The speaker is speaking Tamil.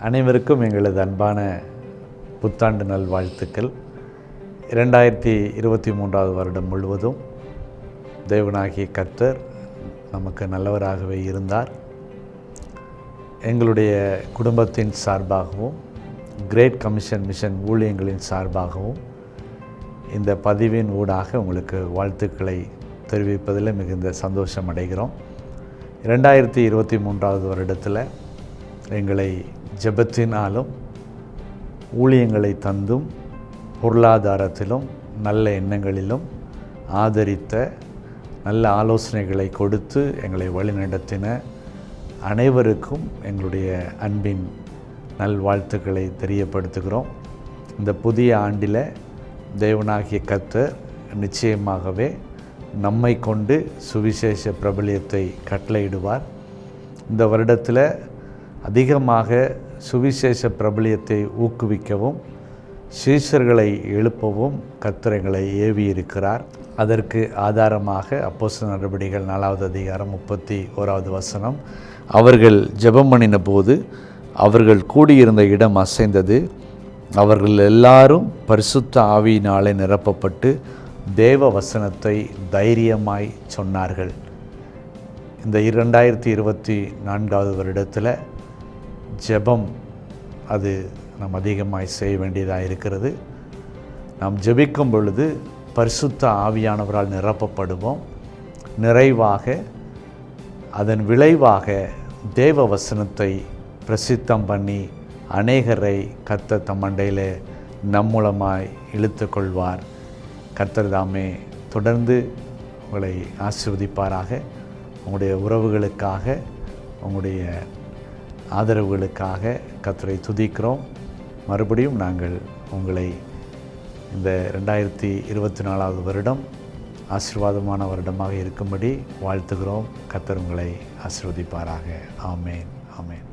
அனைவருக்கும் எங்களது அன்பான புத்தாண்டு நல்வாழ்த்துக்கள். 2023 வருடம் முழுவதும் தேவனாகிய கர்த்தர் நமக்கு நல்லவராகவே இருந்தார். எங்களுடைய குடும்பத்தின் சார்பாகவும் கிரேட் கமிஷன் மிஷன் ஊழியங்களின் சார்பாகவும் இந்த பதிவின் ஊடாக உங்களுக்கு வாழ்த்துக்களை தெரிவிப்பதில் மிகுந்த சந்தோஷம் அடைகிறோம். 2023 வருடத்தில் எங்களை ஜெபத்தினாலும் ஊழியங்களை தந்தும் பொருளாதாரத்திலும் நல்ல எண்ணங்களிலும் ஆதரித்த நல்ல ஆலோசனைகளை கொடுத்து எங்களை வழிநடத்தின அனைவருக்கும் எங்களுடைய அன்பின் நல்வாழ்த்துக்களை தெரியப்படுத்துகிறோம். இந்த புதிய ஆண்டில் தேவனாகிய கர்த்தர் நிச்சயமாகவே நம்மை கொண்டு சுவிசேஷ பிரபல்யத்தை கட்டளையிடுவார். இந்த வருடத்தில் அதிகமாக சுவிசேஷ பிரபல்யத்தை ஊக்குவிக்கவும் சீஷர்களை எழுப்பவும் கர்த்தர் எங்களை ஏவி இருக்கிறார். அதற்கு ஆதாரமாக அப்போஸ்தலர் நடபடிகள் 4வது அதிகாரம் 31வது வசனம், அவர்கள் ஜெபம் பண்ணின போது அவர்கள் கூடியிருந்த இடம் அசைந்தது, அவர்கள் எல்லாரும் பரிசுத்த ஆவியினாலே நிரப்பப்பட்டு தேவ வசனத்தை தைரியமாய் சொன்னார்கள். இந்த 2024 வருடத்தில் ஜெபம் அது நாம் அதிகமாய் செய்ய வேண்டியதாக இருக்கிறது. நாம் ஜெபிக்கும் பொழுது பரிசுத்த ஆவியானவரால் நிரப்பப்படுவோம். நிறைவாக அதன் விளைவாக தேவ வசனத்தை பிரசித்தம் பண்ணி அநேகரை கர்த்தர் தம் மண்டையில் நம் மூலமாய் இழுத்து கொள்வார். கர்த்தர் தாமே தொடர்ந்து உங்களை ஆசீர்வதிப்பாராக. உங்களுடைய உறவுகளுக்காக, உங்களுடைய ஆதரவுகளுக்காக கர்த்தரை துதிக்கிறோம். மறுபடியும் நாங்கள் உங்களை இந்த 2024 வருடம் ஆசீர்வாதமான வருடமாக இருக்கும்படி வாழ்த்துகிறோம். கர்த்தர் உங்களை ஆசீர்வதிப்பாராக. ஆமேன், ஆமேன்.